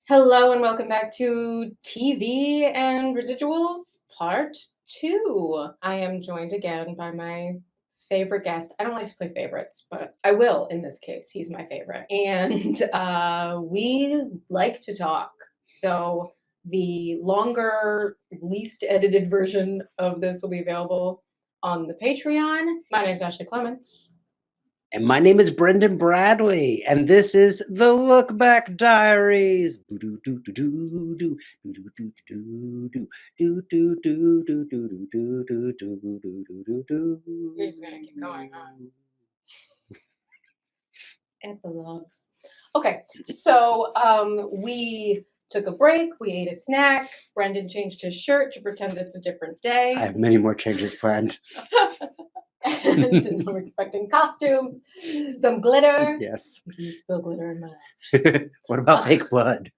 Hello and welcome back to TV and Residuals Part 2. I am joined again by my favorite guest. I don't like to play favorites, but I will in this case. He's my favorite. And we like to talk. So the longer, least edited version of this will be available on the Patreon. My name's Ashley Clements. And my name is Brendan Bradley, and this is the Look Back Diaries. You're just gonna keep going, huh? Epilogues. Okay, so we took a break, we ate a snack. Brendan changed his shirt to pretend it's a different day. I have many more changes planned. And I'm expecting costumes, some glitter. Yes. You spill glitter in my lap. What about fake blood?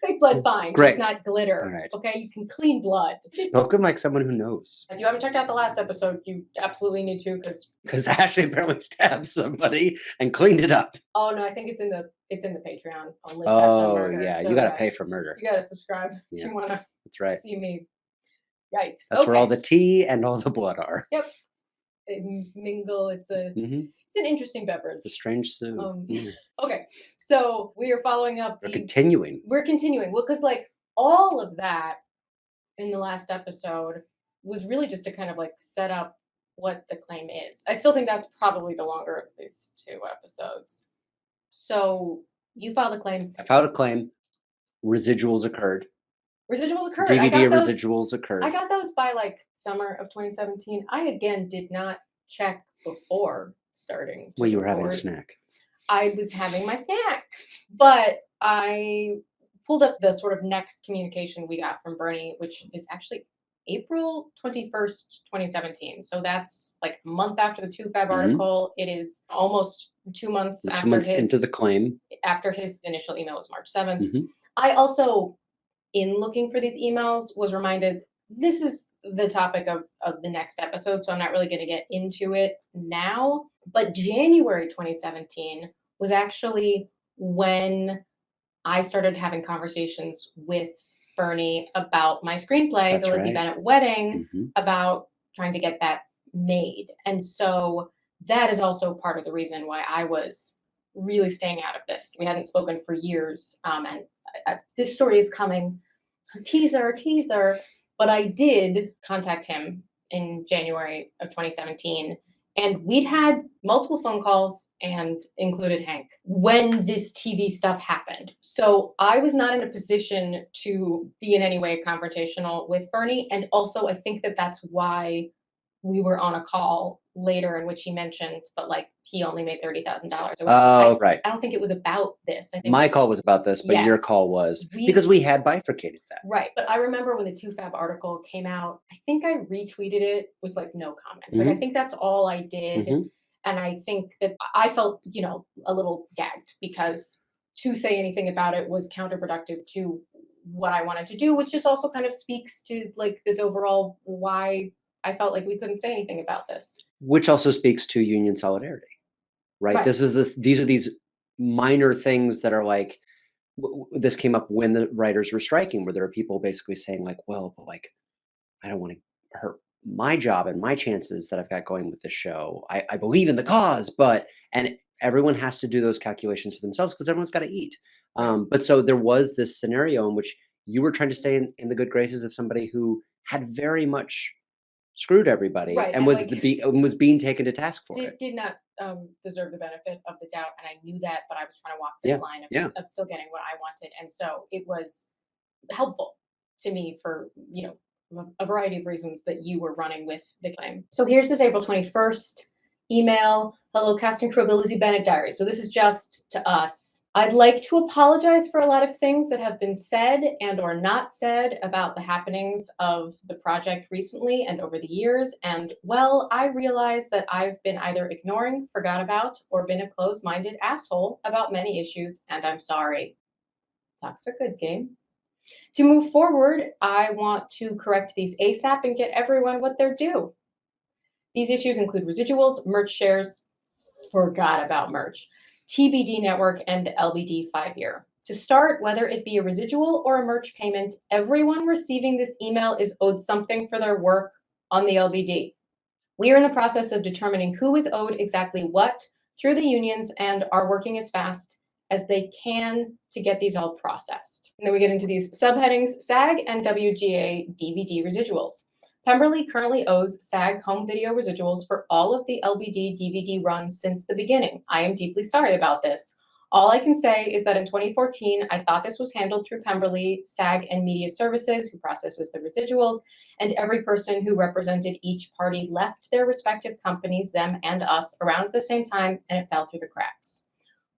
Fake blood, fine. Great. It's not glitter. All right. Okay, you can clean blood. Spoken like someone who knows. If you haven't checked out the last episode, you absolutely need to, because Ashley apparently stabbed somebody and cleaned it up. Oh no, I think it's in the Patreon. I'll link that Oh murder. yeah, So you got to pay for murder. You got to subscribe Yeah. if you want to. That's right. See me. Yikes. That's where all the tea and all the blood are. Yep. They mingle. It's a. It's an interesting beverage. It's a strange soup. Okay, so we are following up. We're continuing. Well, because like all of that in the last episode was really just to kind of like set up what the claim is. I still think that's probably the longer of these two episodes. So you filed a claim. I filed a claim. Residuals occurred. DVD residuals occurred. I got those by like summer of 2017. I again did not check before starting. Well, you were having a snack. I was having my snack, but I pulled up the sort of next communication we got from Bernie, which is actually April 21st, 2017. So that's like a month after the 2Fab article. It is almost 2 months after 2 months into the claim. After his initial email was March 7th. I also, in looking for these emails, was reminded this is the topic of the next episode, so I'm not really going to get into it now. But January 2017 was actually when I started having conversations with Bernie about my screenplay, That's The Lizzie right. Bennett Wedding, about trying to get that made. And so that is also part of the reason why I was really staying out of this. We hadn't spoken for years, and this story is coming. Teaser. But I did contact him in January of 2017, and we'd had multiple phone calls and included Hank when this TV stuff happened. So I was not in a position to be in any way confrontational with Bernie. And also I think that that's why we were on a call later in which he mentioned that like he only made $30,000. Right. I don't think it was about this. I think my call was about this, but Yes. your call was because we had bifurcated that. Right. But I remember when the 2Fab article came out, I think I retweeted it with like no comments. Like I think that's all I did. And I think that I felt, a little gagged because to say anything about it was counterproductive to what I wanted to do, which just also kind of speaks to like this overall why I felt like we couldn't say anything about this. Which also speaks to union solidarity, right? These are these minor things that are like, this came up when the writers were striking, where there are people basically saying like, well, but like, I don't want to hurt my job and my chances that I've got going with this show. I believe in the cause, and everyone has to do those calculations for themselves because everyone's got to eat. But so there was this scenario in which you were trying to stay in the good graces of somebody who had very much screwed everybody and was was being taken to task for it. Did not deserve the benefit of the doubt, and I knew that, but I was trying to walk this line of still getting what I wanted, and so it was helpful to me for a variety of reasons that you were running with the claim. So here's this April 21st email. Hello, cast and crew of the Lizzie Bennett Diaries. So this is just to us. I'd like to apologize for a lot of things that have been said and or not said about the happenings of the project recently and over the years. And well, I realize that I've been either ignoring, forgot about, or been a closed-minded asshole about many issues, and I'm sorry. Talks are good, game. To move forward, I want to correct these ASAP and get everyone what they're due. These issues include residuals, merch shares, forgot about merch, TBD network, and LBD 5-year. To start, whether it be a residual or a merch payment, everyone receiving this email is owed something for their work on the LBD. We are in the process of determining who is owed exactly what through the unions and are working as fast as they can to get these all processed. And then we get into these subheadings: SAG and WGA DVD residuals. Pemberley currently owes SAG home video residuals for all of the LBD DVD runs since the beginning. I am deeply sorry about this. All I can say is that in 2014, I thought this was handled through Pemberley, SAG, and Media Services, who processes the residuals, and every person who represented each party left their respective companies, them and us, around at the same time, and it fell through the cracks.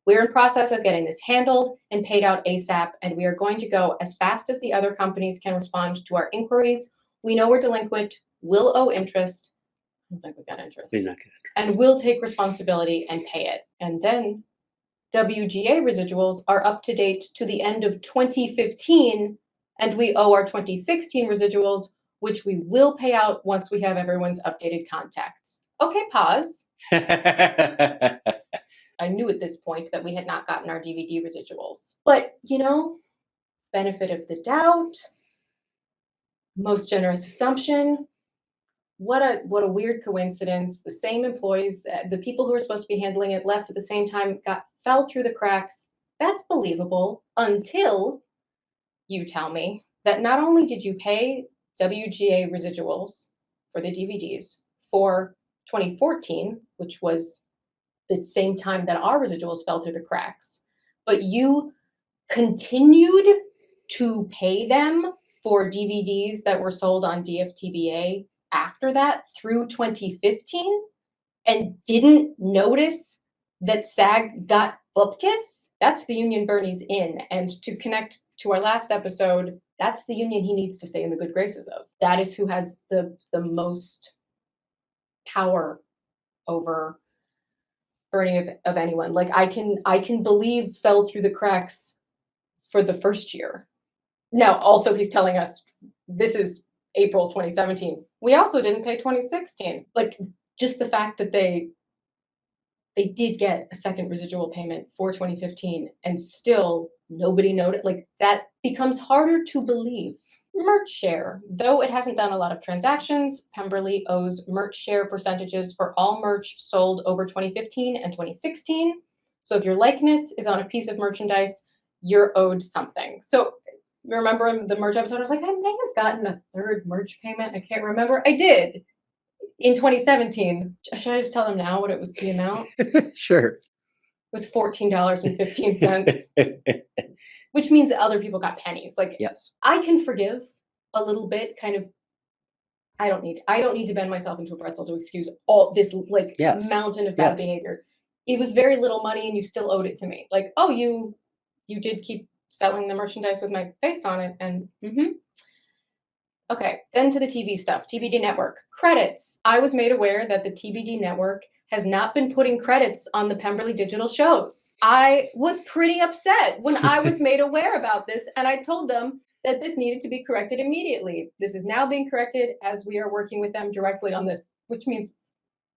We're in process of getting this handled and paid out ASAP, and we are going to go as fast as the other companies can respond to our inquiries. We know we're delinquent, will owe interest. I don't think we got interest. We're not good. And will take responsibility and pay it. And then WGA residuals are up to date to the end of 2015, and we owe our 2016 residuals, which we will pay out once we have everyone's updated contacts. Okay, pause. I knew at this point that we had not gotten our DVD residuals. But, benefit of the doubt, most generous assumption. What a weird coincidence. The same employees, the people who were supposed to be handling it left at the same time, fell through the cracks. That's believable until you tell me that not only did you pay WGA residuals for the DVDs for 2014, which was the same time that our residuals fell through the cracks, but you continued to pay them for DVDs that were sold on DFTBA after that through 2015 and didn't notice that SAG got bupkis. That's the union Bernie's in. And to connect to our last episode, that's the union he needs to stay in the good graces of. That is who has the most power over Bernie of anyone. Like I can believe fell through the cracks for the first year. Now, also he's telling us this is April 2017. We also didn't pay 2016. Like just the fact that they did get a second residual payment for 2015 and still nobody noted, like that becomes harder to believe. Merch share. Though it hasn't done a lot of transactions, Pemberley owes merch share percentages for all merch sold over 2015 and 2016. So if your likeness is on a piece of merchandise, you're owed something. So remember in the merch episode, I was like, I may have gotten a third merch payment. I can't remember. I did in 2017. Should I just tell them now what it was, the amount? Sure. It was $14.15, which means that other people got pennies. Like, yes, I can forgive a little bit. Kind of, I don't need to bend myself into a pretzel to excuse all this mountain of bad behavior. It was very little money, and you still owed it to me. Like, oh, you did keep selling the merchandise with my face on it, and Okay, then to the TV stuff. TBD Network. Credits. I was made aware that the TBD Network has not been putting credits on the Pemberley digital shows. I was pretty upset when I was made aware about this, and I told them that this needed to be corrected immediately. This is now being corrected as we are working with them directly on this, which means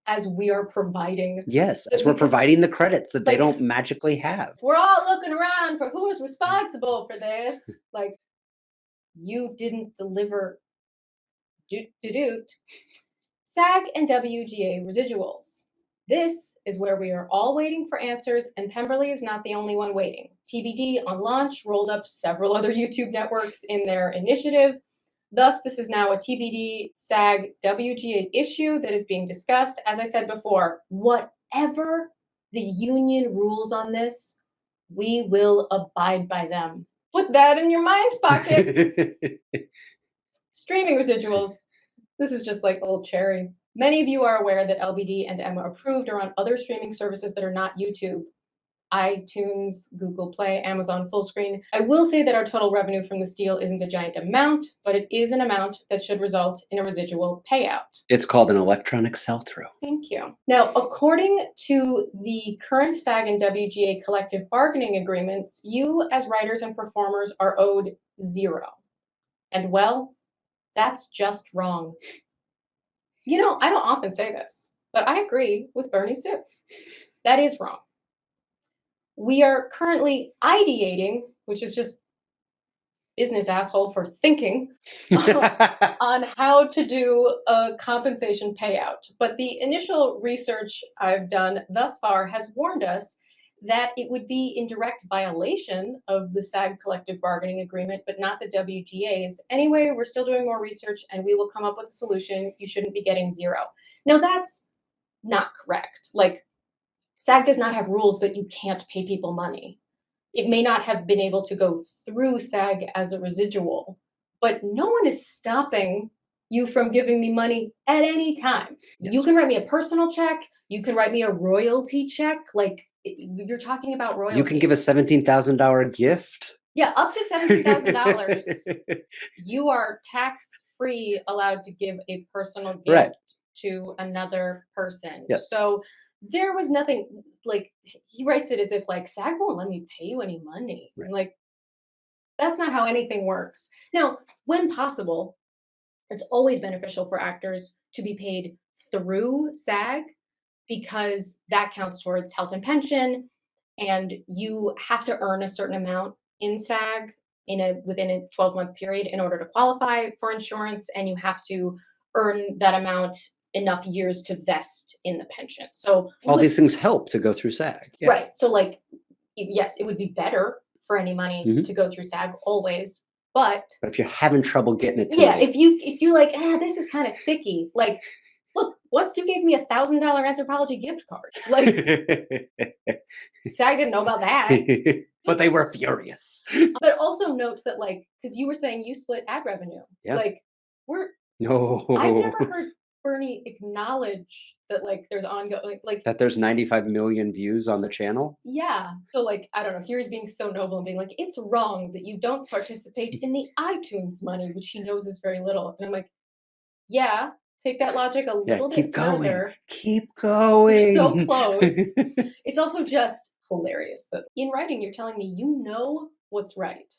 as we are providing. Yes, as we're providing the credits that they don't magically have. We're all looking around for who is responsible for this. Like, you didn't deliver. SAG and WGA residuals. This is where we are all waiting for answers, and Pemberley is not the only one waiting. TBD on launch rolled up several other YouTube networks in their initiative. Thus, this is now a TBD SAG WGA issue that is being discussed. As I said before, whatever the union rules on this, we will abide by them. Put that in your mind pocket. Streaming residuals. This is just like a little cherry. Many of you are aware that LBD and M are approved or on other streaming services that are not YouTube. iTunes, Google Play, Amazon full screen. I will say that our total revenue from this deal isn't a giant amount, but it is an amount that should result in a residual payout. It's called an electronic sell-through. Thank you. Now, according to the current SAG and WGA collective bargaining agreements, you as writers and performers are owed $0. And well, that's just wrong. I don't often say this, but I agree with Bernie Sue. That is wrong. We are currently ideating which is just business asshole for thinking on how to do a compensation payout. But the initial research I've done thus far has warned us that it would be in direct violation of the SAG collective bargaining agreement, but not the WGA's. Anyway, we're still doing more research and we will come up with a solution. You shouldn't be getting zero. Now, that's not correct. Like, SAG does not have rules that you can't pay people money. It may not have been able to go through SAG as a residual, but no one is stopping you from giving me money at any time. Yes. You can write me a personal check. You can write me a royalty check. Like, you're talking about royalty. You can give a $17,000 gift. Yeah, up to $17,000. You are tax-free allowed to give a personal gift to another person. Yes. So there was nothing, like, he writes it as if like SAG won't let me pay you any money. Right. I'm like, that's not how anything works. Now, when possible, it's always beneficial for actors to be paid through SAG because that counts towards health and pension, and you have to earn a certain amount in SAG within a 12-month period in order to qualify for insurance, and you have to earn that amount enough years to vest in the pension. So all these things help to go through SAG. Yeah. Right. So like, yes, it would be better for any money to go through SAG always. But if you're having trouble getting it to if you like, this is kind of sticky. Like, look, once you gave me $1,000 Anthropologie gift card, like, SAG didn't know about that. But they were furious. But also note that, like, because you were saying you split ad revenue. Yeah. Like, No. I've never heard Bernie acknowledge that, like, there's ongoing, like that there's 95 million views on the channel. Yeah. So, like, I don't know. Here he's being so noble and being like, it's wrong that you don't participate in the iTunes money, which he knows is very little. And I'm like, yeah, take that logic a little bit further. Keep going. You're so close. It's also just hilarious that in writing, you're telling me you know what's right.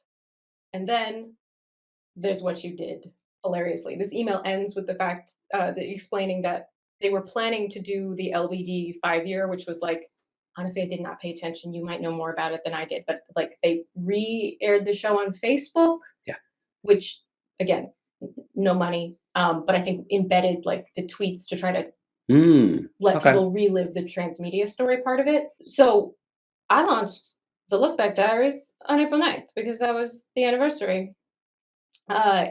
And then there's what you did. Hilariously, this email ends with the fact explaining that they were planning to do the LBD 5-year, which was like, honestly, I did not pay attention. You might know more about it than I did, but like they re-aired the show on Facebook. Yeah. Which, again, no money, but I think embedded like the tweets to try to let people relive the transmedia story part of it. So I launched the Look Back Diaries on April 9th because that was the anniversary.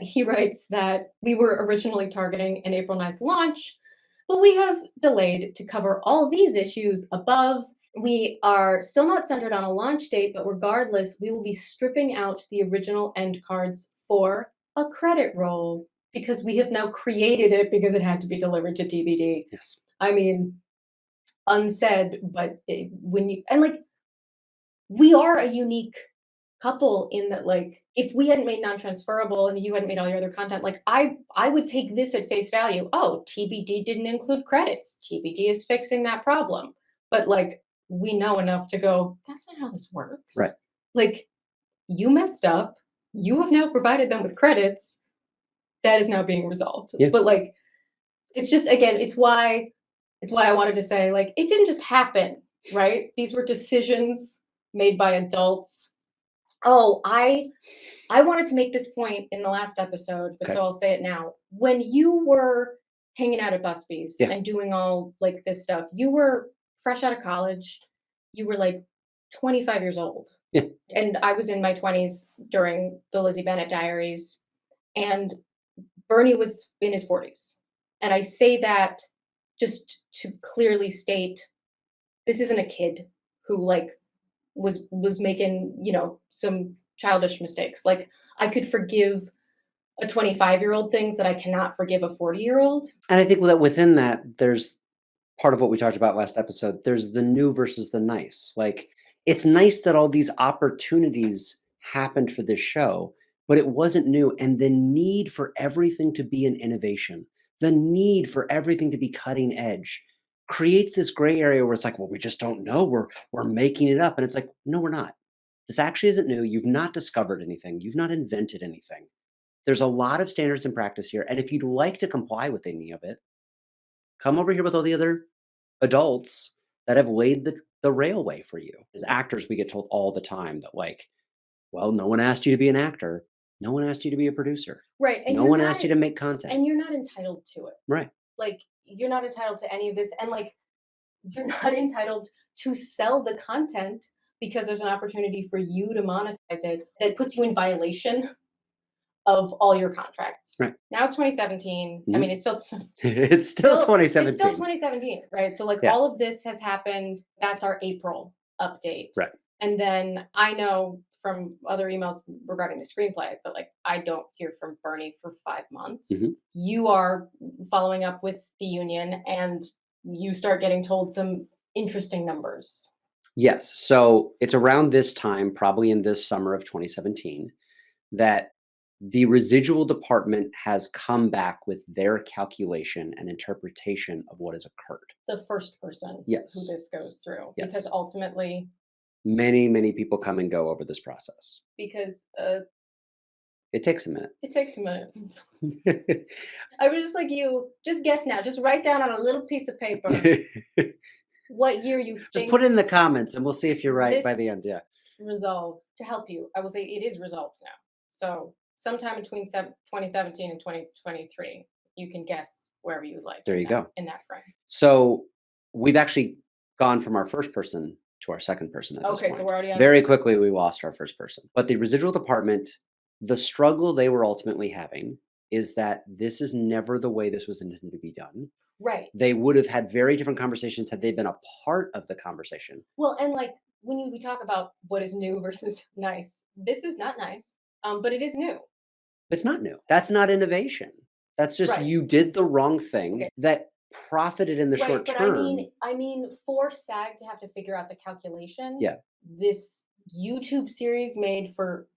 He writes that we were originally targeting an April 9th launch, but we have delayed to cover all these issues above. We are still not centered on a launch date, but regardless, we will be stripping out the original end cards for a credit roll because we have now created it because it had to be delivered to DVD. Yes. I mean, unsaid, but we are a unique couple in that, like, if we hadn't made non-transferable and you hadn't made all your other content, like I would take this at face value. Oh, TBD didn't include credits. TBD is fixing that problem. But like, we know enough to go, that's not how this works. Right. Like, you messed up. You have now provided them with credits. That is now being resolved. Yeah. But like, it's just, again, it's why I wanted to say, like, it didn't just happen, right? These were decisions made by adults. Oh, I wanted to make this point in the last episode, but so I'll say it now. When you were hanging out at Busby's and doing all like this stuff, you were fresh out of college. You were like 25 years old. Yeah. And I was in my 20s during the Lizzie Bennet Diaries, and Bernie was in his 40s. And I say that just to clearly state, this isn't a kid who like was making, some childish mistakes. Like, I could forgive a 25-year-old things that I cannot forgive a 40-year-old. And I think that within that, there's part of what we talked about last episode. There's the new versus the nice. Like, it's nice that all these opportunities happened for this show, but it wasn't new. And the need for everything to be an innovation, the need for everything to be cutting edge creates this gray area where it's like, well, we just don't know. We're making it up. And it's like, no, we're not. This actually isn't new. You've not discovered anything. You've not invented anything. There's a lot of standards and practice here. And if you'd like to comply with any of it, come over here with all the other adults that have laid the railway for you. As actors, we get told all the time that, like, Well, no one asked you to be an actor. No one asked you to be a producer. Right. And No one asked you to make content. and you're not entitled to it. Right. Like, you're not entitled to any of this. And like, you're not entitled to sell the content because there's an opportunity for you to monetize it that puts you in violation of all your contracts. Right. Now it's 2017. I mean, it's still it's still 2017. It's still 2017, right? So like all of this has happened. That's our April update. Right. And then I know from other emails regarding the screenplay that like I don't hear from Bernie for 5 months. You are following up with the union and you start getting told some interesting numbers. Yes. So it's around this time, probably in this summer of 2017, that the residual department has come back with their calculation and interpretation of what has occurred. The first person Yes. who this goes through. Yes. Because ultimately, many people come and go over this process. Because it takes a minute. It takes a minute. I was just like, you just guess now. Just write down on a little piece of paper what year you think. Just put it in the comments and we'll see if you're right by the end. Yeah. Resolved to help you. I will say it is resolved now. So sometime between 2017 and 2023, you can guess wherever you like. There you go. In that frame. So we've actually gone from our first person to our second person at this point. So we're already on. Very quickly, we lost our first person. But the residual department, the struggle they were ultimately having is that this is never the way this was intended to be done. Right. They would have had very different conversations had they been a part of the conversation. Well, and like when we talk about what is new versus nice, this is not nice, but it is new. It's not new. That's not innovation. That's just you did the wrong thing that profited in the short term. But I mean, for SAG to have to figure out the calculation. Yeah. This YouTube series made for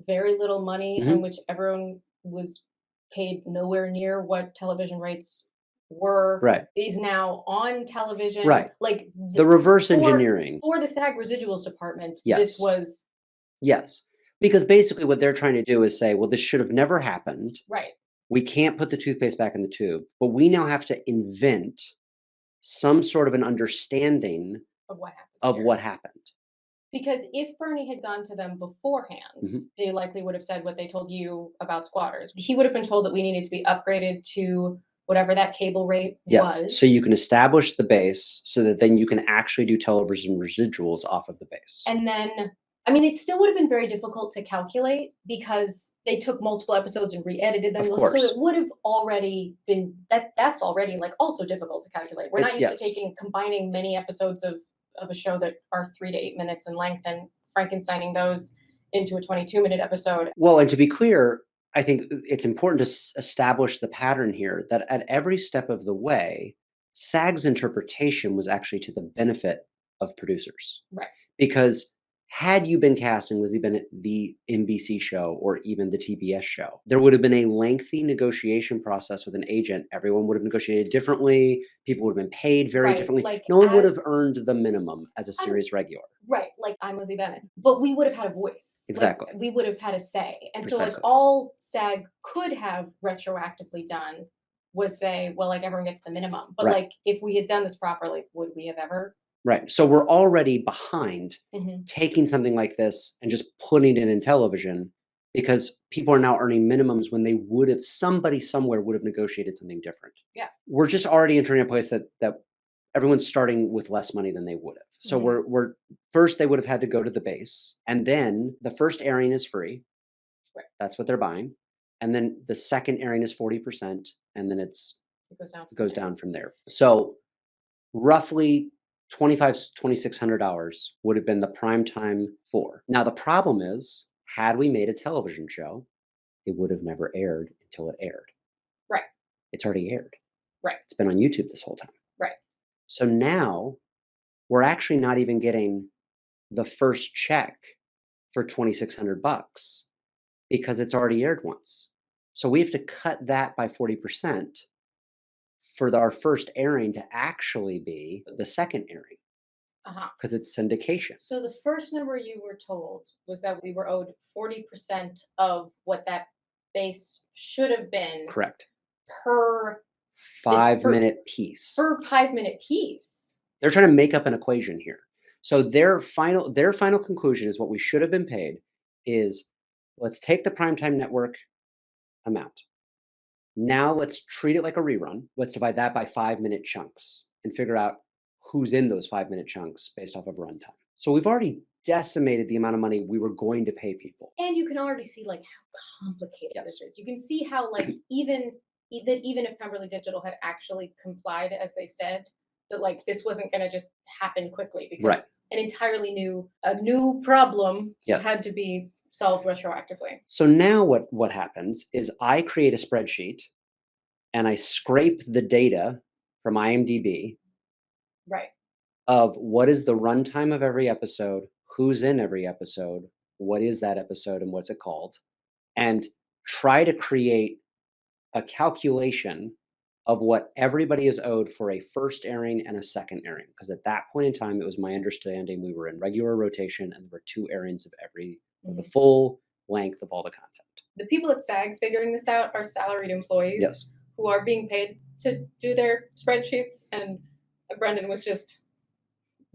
very little money, and which everyone was paid nowhere near what television rates were. Right. Is now on television. Right. Like the reverse engineering for the SAG residuals department. Yes. This was. Yes. Because basically what they're trying to do is say, well, this should have never happened. Right. We can't put the toothpaste back in the tube, but we now have to invent some sort of an understanding of what happened. Because if Bernie had gone to them beforehand, they likely would have said what they told you about squatters. He would have been told that we needed to be upgraded to whatever that cable rate was. So you can establish the base so that then you can actually do television residuals off of the base. And then, I mean, it still would have been very difficult to calculate because they took multiple episodes and re-edited them. Of course. So it would have already been, that's already like also difficult to calculate. We're not used to combining many episodes of a show that are 3 to 8 minutes in length and Frankensteining those into a 22-minute episode. Well, and to be clear, I think it's important to establish the pattern here that at every step of the way, SAG's interpretation was actually to the benefit of producers. Right. Because had you been cast and was even the NBC show or even the TBS show, there would have been a lengthy negotiation process with an agent. Everyone would have negotiated differently. People would have been paid very differently. Like no one would have earned the minimum as a series regular. Right. Like I'm Lizzie Bennett. But we would have had a voice. Exactly. Like, we would have had a say. And Precisely. so like all SAG could have retroactively done was say, well, like everyone gets the minimum. But like if we had done this properly, would we have ever? Right. So we're already behind taking something like this and just putting it in television because people are now earning minimums when they would have, somebody somewhere would have negotiated something different. Yeah. We're just already entering a place that everyone's starting with less money than they would have. So we're first they would have had to go to the base, and then the first airing is free. Right. That's what they're buying. And then the second airing is 40%, and then it goes down from there. So roughly $2,600 would have been the prime time for. Now, the problem is, had we made a television show, it would have never aired until it aired. Right. It's already aired. Right. It's been on YouTube this whole time. Right. So now we're actually not even getting the first check for $2,600 because it's already aired once. So we have to cut that by 40%. For our first airing to actually be the second airing. Because it's syndication. So the first number you were told was that we were owed 40% of what that base should have been. Correct. Per 5-minute piece. Per 5-minute piece. They're trying to make up an equation here. So their final conclusion is what we should have been paid is let's take the primetime network amount. Now let's treat it like a rerun. Let's divide that by 5-minute chunks and figure out who's in those 5-minute chunks based off of runtime. So we've already decimated the amount of money we were going to pay people. And you can already see like how complicated this is. You can see how like even if Pemberley Digital had actually complied as they said, that like this wasn't going to just happen quickly because an entirely new problem had to be solved retroactively. So now what happens is I create a spreadsheet and I scrape the data from IMDb of what is the runtime of every episode, who's in every episode, what is that episode and what's it called, and try to create a calculation of what everybody is owed for a first airing and a second airing. Because at that point in time, it was my understanding we were in regular rotation and there were 2 airings of every of the full length of all the content. The people at SAG figuring this out are salaried employees who are being paid to do their spreadsheets, and Brendan was just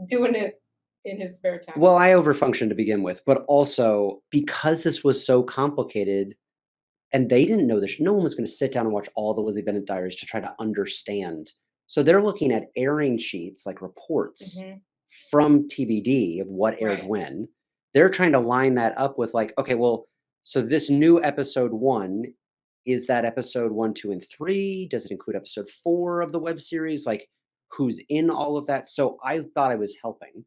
doing it in his spare time. Well, I overfunctioned to begin with, but also because this was so complicated and they didn't know this, no one was going to sit down and watch all the Lizzie Bennet diaries to try to understand. So they're looking at airing sheets, like reports from TBD of what aired when. They're trying to line that up with like, okay, well, so this new episode 1, is that episode 1, 2, and 3? Does it include episode 4 of the web series? Like, who's in all of that? So I thought I was helping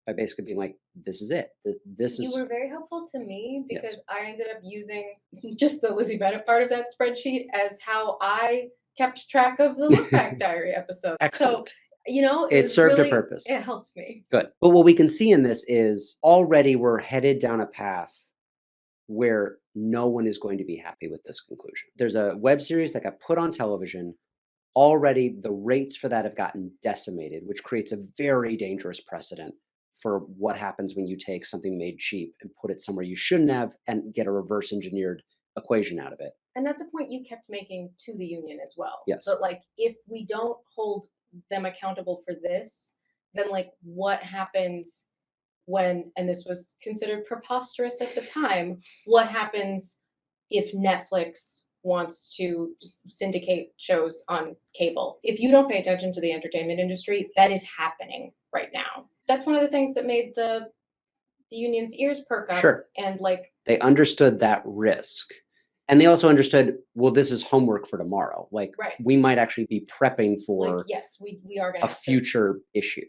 by basically being like, this is it. You were very helpful to me because I ended up using just the Lizzie Bennet part of that spreadsheet as how I kept track of the Look Back Diary episodes. Excellent. So, you know, it served a purpose. It helped me. Good. But what we can see in this is already we're headed down a path where no one is going to be happy with this conclusion. There's a web series that got put on television. Already the rates for that have gotten decimated, which creates a very dangerous precedent for what happens when you take something made cheap and put it somewhere you shouldn't have and get a reverse engineered equation out of it. And that's a point you kept making to the union as well. Yes. But like, if we don't hold them accountable for this, then like what happens when, and this was considered preposterous at the time, what happens if Netflix wants to syndicate shows on cable? If you don't pay attention to the entertainment industry, that is happening right now. That's one of the things that made the union's ears perk up. Sure. And like, they understood that risk. And they also understood, well, this is homework for tomorrow. Like, we might actually be prepping for like, yes, we are going a future issue.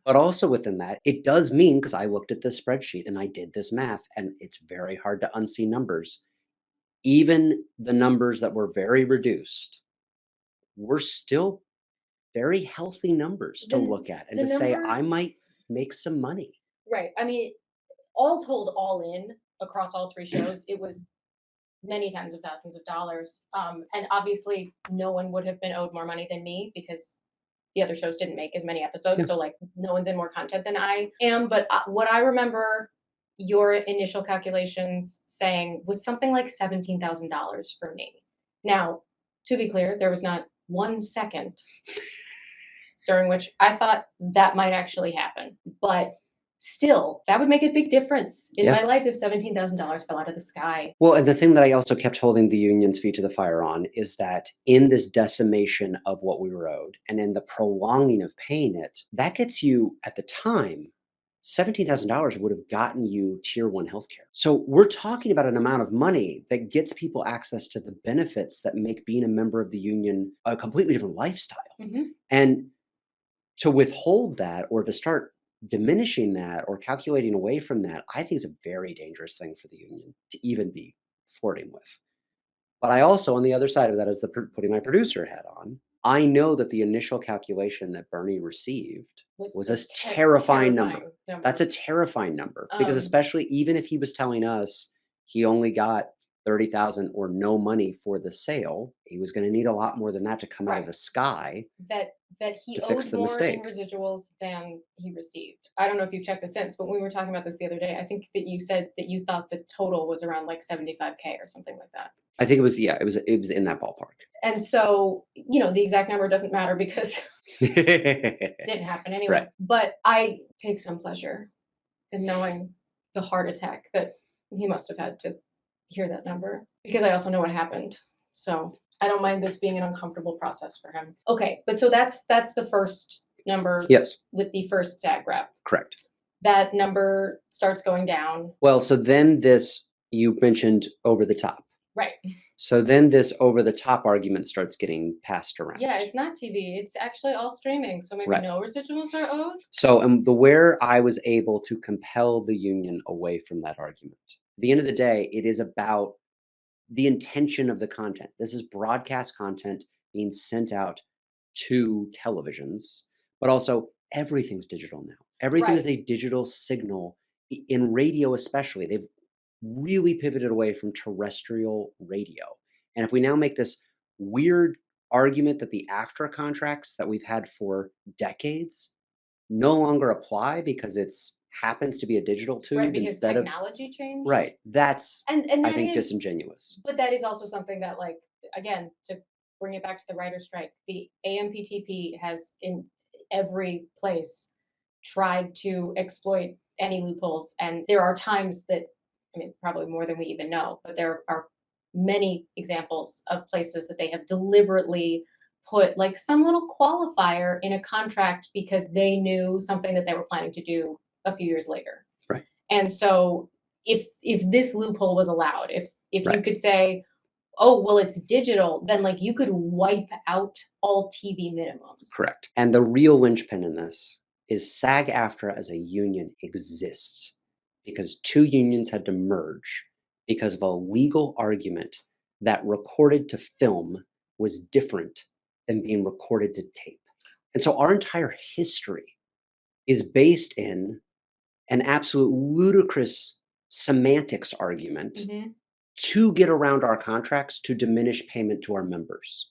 But also within that, it does mean, because I looked at this spreadsheet and I did this math, and it's very hard to unsee numbers. Even the numbers that were very reduced were still very healthy numbers to look at and to say, I might make some money. Right. I mean, all told, all in, across all 3 shows, it was many tens of thousands of dollars. And obviously no one would have been owed more money than me because the other shows didn't make as many episodes. So like no one's in more content than I am. But what I remember your initial calculations saying was something like $17,000 for me. Now, to be clear, there was not 1 second during which I thought that might actually happen. But still, that would make a big difference in my life if $17,000 fell out of the sky. Well, and the thing that I also kept holding the union's feet to the fire on is that in this decimation of what we were owed and in the prolonging of paying it, that gets you, at the time, $17,000 would have gotten you tier 1 healthcare. So we're talking about an amount of money that gets people access to the benefits that make being a member of the union a completely different lifestyle. And to withhold that or to start diminishing that or calculating away from that, I think is a very dangerous thing for the union to even be flirting with. But I also, on the other side of that, as putting my producer hat on, I know that the initial calculation that Bernie received was a terrifying number. That's a terrifying number because especially even if he was telling us he only got 30,000 or no money for the sale, he was going to need a lot more than that to come out of the sky. That he owed more in residuals than he received. I don't know if you checked the since, but when we were talking about this the other day, I think that you said that you thought the total was around like 75K or something like that. I think it was, it was in that ballpark. And so, you know, the exact number doesn't matter because it didn't happen anyway. Right. But I take some pleasure in knowing the heart attack that He must have had to hear that number because I also know what happened. So I don't mind this being an uncomfortable process for him. Okay, but so that's the first number. Yes. With the first SAG rep. Correct. That number starts going down. Well, so then this, you mentioned over the top. Right. So then this over the top argument starts getting passed around. Yeah, it's not TV. It's actually all streaming. So maybe no residuals are owed. So where I was able to compel the union away from that argument. At the end of the day, it is about the intention of the content. This is broadcast content being sent out to televisions, but also everything's digital now. Everything is a digital signal. In radio especially, they've really pivoted away from terrestrial radio. And if we now make this weird argument that the AFTRA contracts that we've had for decades no longer apply because it's happens to be a digital tube because instead technology changed. Right. That's and I think disingenuous. But that is also something that, like, again, to bring it back to the writer's strike, the AMPTP has in every place tried to exploit any loopholes. And there are times that, I mean, probably more than we even know, but there are many examples of places that they have deliberately put like some little qualifier in a contract because they knew something that they were planning to do a few years later. Right. And so if this loophole was allowed, if you could say, oh, well, it's digital, then like you could wipe out all TV minimums. Correct. And the real linchpin in this is SAG-AFTRA as a union exists because two unions had to merge because of a legal argument that recorded to film was different than being recorded to tape. And so our entire history is based in an absolute ludicrous semantics argument to get around our contracts to diminish payment to our members.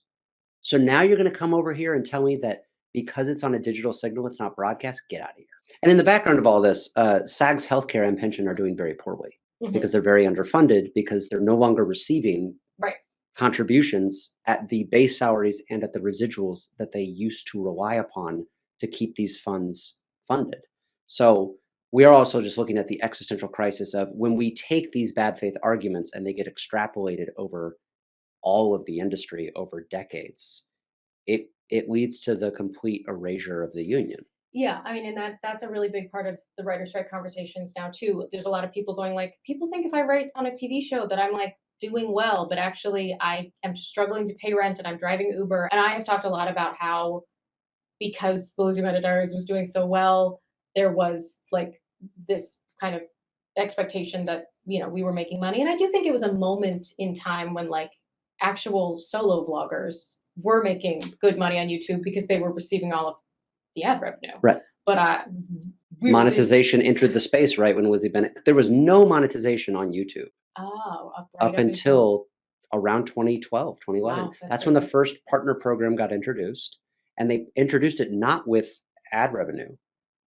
So now you're going to come over here and tell me that because it's on a digital signal, it's not broadcast? Get out of here. And in the background of all this, SAG's healthcare and pension are doing very poorly because they're very underfunded because they're no longer receiving contributions at the base salaries and at the residuals that they used to rely upon to keep these funds funded. So we are also just looking at the existential crisis of when we take these bad faith arguments and they get extrapolated over all of the industry over decades, it leads to the complete erasure of the union. Yeah, I mean, and that's a really big part of the writer strike conversations now too. There's a lot of people going like, people think if I write on a TV show that I'm like doing well, but actually I am struggling to pay rent and I'm driving Uber. And I have talked a lot about how because the Lizzie Meta Diaries was doing so well, there was like this kind of expectation that, you know, we were making money. And I do think it was a moment in time when like actual solo vloggers were making good money on YouTube because they were receiving all of the ad revenue. Right. But monetization entered the space right when Lizzie Bennett. There was no monetization on YouTube. Oh, up until around 2012, 2011. Wow, that's when the first partner program got introduced. And they introduced it not with ad revenue.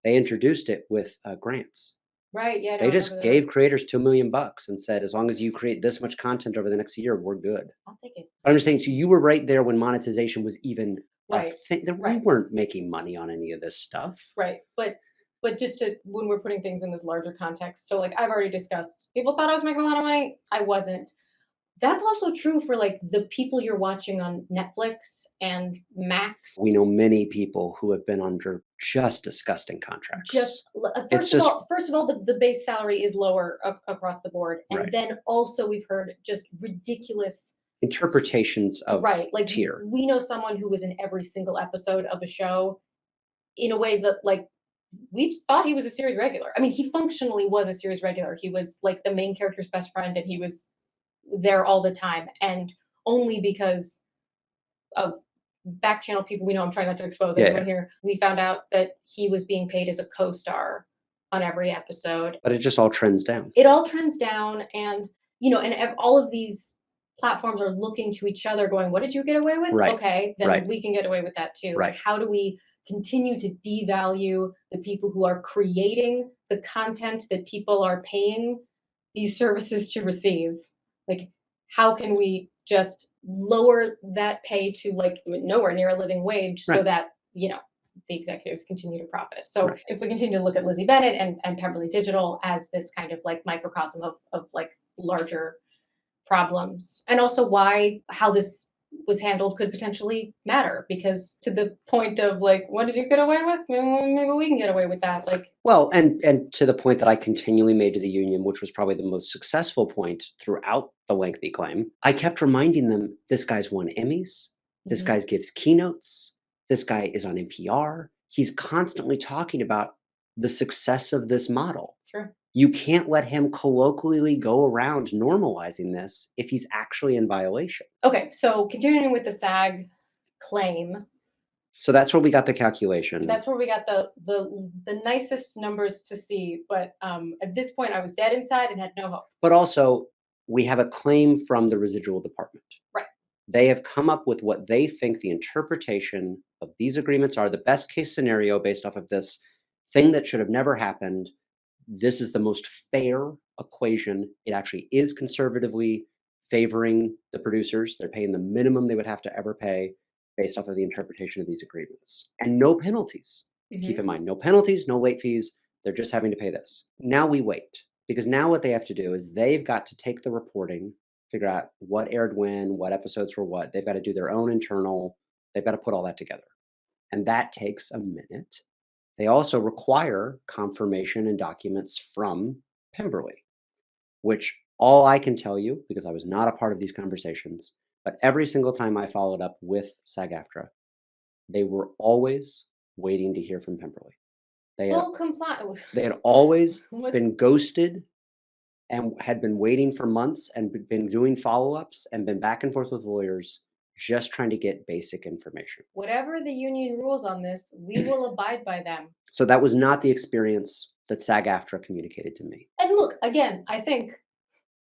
They introduced it with grants. Right. Yeah. They just gave creators $2 million and said, as long as you create this much content over the next year, we're good. I'll take it. But I'm just saying, so you were right there when monetization was even right. a thing. We weren't making money on any of this stuff. Right. But just to, when we're putting things in this larger context, so like I've already discussed, people thought I was making a lot of money. I wasn't. That's also true for like the people you're watching on Netflix and Max. We know many people who have been under just disgusting contracts. First of all, the base salary is lower across the board. And then also we've heard just ridiculous interpretations of like tier. We know someone who was in every single episode of a show in a way that like we thought he was a series regular. I mean, he functionally was a series regular. He was like the main character's best friend and he was there all the time. And only because of back channel people we know, I'm trying not to expose anyone here, we found out that he was being paid as a co-star on every episode. But it just all trends down. It all trends down. And, you know, and all of these platforms are looking to each other going, what did you get away with? Right. Okay, then we can get away with that too. Right. Like, how do we continue to devalue the people who are creating the content that people are paying these services to receive? Like, how can we just lower that pay to like nowhere near a living wage so that, you know, the executives continue to profit. So Right. if we continue to look at Lizzie Bennett and Pemberley Digital as this kind of like microcosm of like larger problems, and also how this was handled could potentially matter, because to the point of like, what did you get away with? Maybe we can get away with that. Like, Well, and to the point that I continually made to the union, which was probably the most successful point throughout the lengthy claim, I kept reminding them, this guy's won Emmys, this guy gives keynotes, this guy is on NPR. He's constantly talking about the success of this model. sure. You can't let him colloquially go around normalizing this if he's actually in violation. Okay, so continuing with the SAG claim, So that's where we got the calculation. that's where we got the nicest numbers to see. But at this point, I was dead inside and had no hope. But also, we have a claim from the residual department. Right. They have come up with what they think the interpretation of these agreements are, the best case scenario based off of this thing that should have never happened. This is the most fair equation. It actually is conservatively favoring the producers. They're paying the minimum they would have to ever pay based off of the interpretation of these agreements. And no penalties. Keep in mind, no penalties, no late fees. They're just having to pay this. Now we wait, because now what they have to do is they've got to take the reporting, figure out what aired when, what episodes were what. They've got to do their own internal, they've got to put all that together. And that takes a minute. They also require confirmation and documents from Pemberley, which all I can tell you, because I was not a part of these conversations, but every single time I followed up with SAG-AFTRA, they were always waiting to hear from Pemberley. They had always been ghosted and had been waiting for months and been doing follow-ups and been back and forth with lawyers, just trying to get basic information. Whatever the union rules on this, we will abide by them. So that was not the experience that SAG-AFTRA communicated to me. And look, again, I think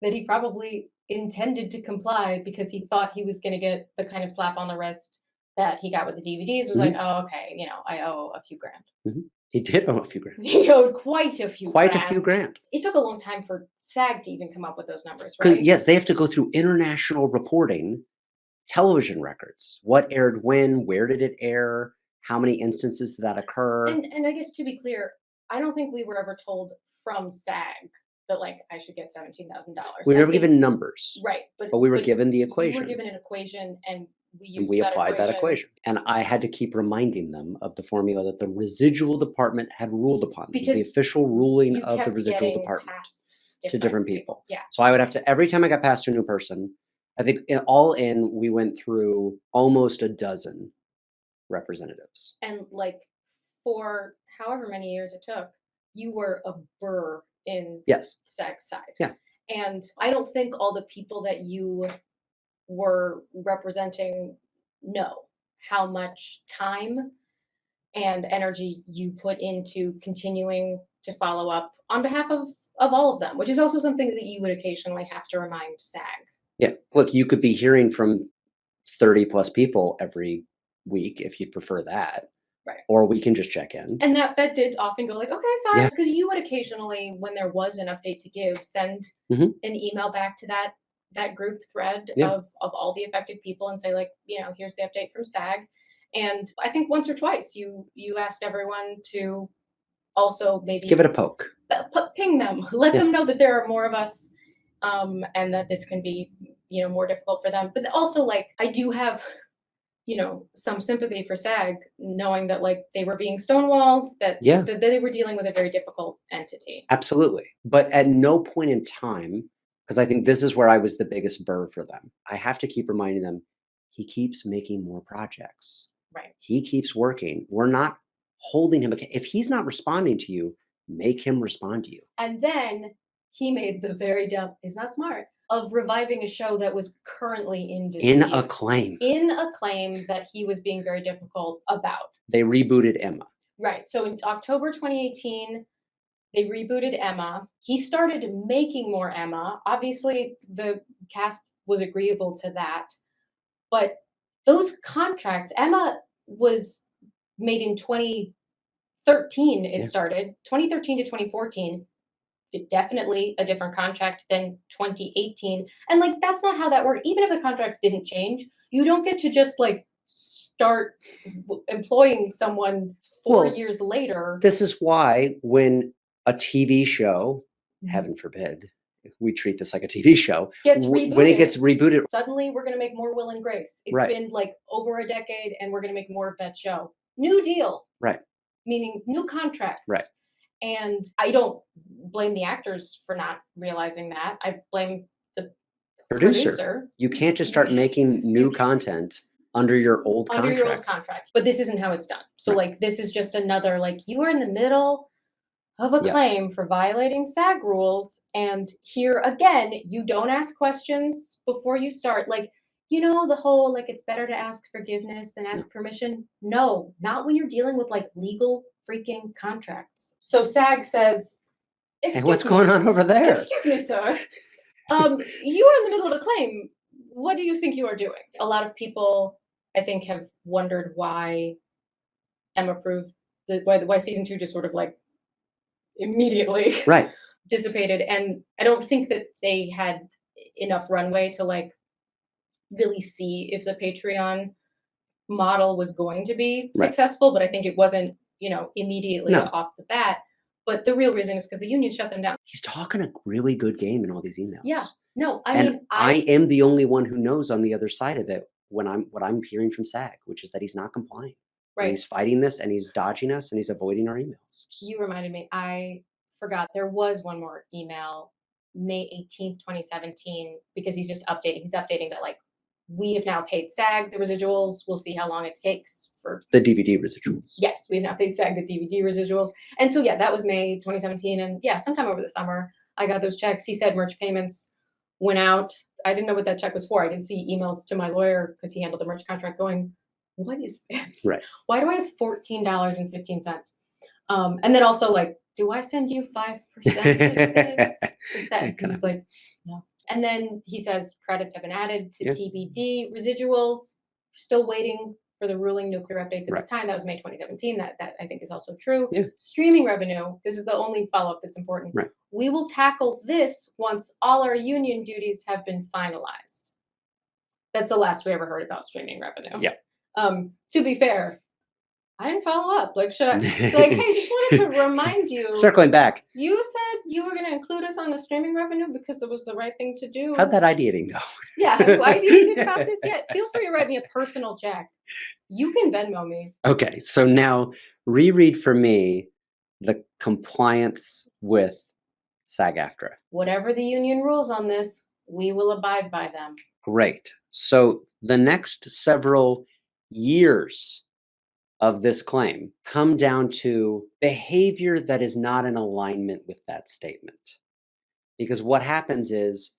that he probably intended to comply because he thought he was going to get the kind of slap on the wrist that he got with the DVDs. Was like, oh, okay, I owe a few grand. He did owe a few grand. He owed quite a few grand. It took a long time for SAG to even come up with those numbers, right? Yes, they have to go through international reporting, television records. What aired when? Where did it air? How many instances did that occur? And I guess, to be clear, I don't think we were ever told from SAG that, like, I should get $17,000. We were never given numbers. Right. But we were given the equation. We were given an equation, and we applied that equation. And I had to keep reminding them of the formula that the residual department had ruled upon. Because the official ruling of the residual department to different people. Yeah. So I would have to, every time I got passed to a new person, I think all in, we went through almost a dozen representatives. And like, for however many years it took, you were a burr in SAG's side. Yeah. And I don't think all the people that you were representing know how much time and energy you put into continuing to follow up on behalf of all of them, which is also something that you would occasionally have to remind SAG. Yeah. Look, you could be hearing from 30 plus people every week if you prefer that. Right. Or we can just check in. And that did often go like, okay, sorry. Because you would occasionally, when there was an update to give, send an email back to that group thread of all the affected people and say, like, here's the update from SAG. And I think once or twice you asked everyone to also maybe give it a poke. Ping them. Let them know that there are more of us, and that this can be, more difficult for them. But also, like, I do have some sympathy for SAG, knowing that, like, they were being stonewalled, that they were dealing with a very difficult entity. Absolutely. But at no point in time, because I think this is where I was the biggest burr for them, I have to keep reminding them, he keeps making more projects. Right. He keeps working. We're not holding him. If he's not responding to you, make him respond to you. And then he made the very dumb, he's not smart, of reviving a show that was currently in dispute. In a claim. In a claim that he was being very difficult about. They rebooted Emma. Right. So in October 2018, they rebooted Emma. He started making more Emma. Obviously, the cast was agreeable to that. But those contracts, Emma was made in 2013, it started. 2013 to 2014. Definitely a different contract than 2018. And, like, that's not how that works. Even if the contracts didn't change, you don't get to just, like, start employing someone 4 years later. This is why when a TV show, heaven forbid, we treat this like a TV show, when it gets rebooted, suddenly we're going to make more Will and Grace. It's Right. been like over a decade and we're going to make more of that show. New deal. Right. Meaning new contracts. Right. And I don't blame the actors for not realizing that. I blame the producer. You can't just start making new content under your old contract. But this isn't how it's done. So Right. like this is just another, like, you are in the middle of a Yes. claim for violating SAG rules, and here again, you don't ask questions before you start. Like, the whole, like, it's better to ask forgiveness than ask permission. No, not when you're dealing with like legal freaking contracts. So SAG says, Hey, what's going on over there? Excuse me, sir. You are in the middle of a claim. What do you think you are doing? A lot of people, I think, have wondered why Emma proved why season 2 just sort of like immediately Right. dissipated. And I don't think that they had enough runway to like really see if the Patreon model was going to be Right. successful, but I think it wasn't, immediately No. off the bat. But the real reason is because the union shut them down. He's talking a really good game in all these emails. Yeah. No, I And mean, I am the only one who knows on the other side of it what I'm hearing from SAG, which is that he's not complying. And right. he's fighting this and he's dodging us and he's avoiding our emails. You reminded me. I forgot there was one more email, May 18th, 2017, because he's just updating. He's updating that like we have now paid SAG the residuals. We'll see how long it takes for the DVD residuals. Yes, we have now paid SAG the DVD residuals. And so yeah, that was May 2017. And yeah, sometime over the summer, I got those checks. He said merch payments went out. I didn't know what that check was for. I can see emails to my lawyer because he handled the merch contract going, what is this? Right. Why do I have $14.15? And then also like, do I send you 5% of this? Is that, he was like, no. And then he says credits have been added to TBD residuals. Still waiting for the ruling nuclear updates at this time. That was May 2017. That I think is also true. Yeah. Streaming revenue. This is the only follow-up that's important. Right. We will tackle this once all our union duties have been finalized. That's the last we ever heard about streaming revenue. Yeah. To be fair, I didn't follow up. Like, should I? Like, hey, just wanted to remind you. Circling back. You said you were going to include us on the streaming revenue because it was the right thing to do. How'd that ideating go? Yeah, have you ideated about this yet? Feel free to write me a personal check. You can Venmo me. Okay, so now reread for me the compliance with SAG-AFTRA. Whatever the union rules on this, we will abide by them. Great. So the next several years of this claim come down to behavior that is not in alignment with that statement. Because what happens is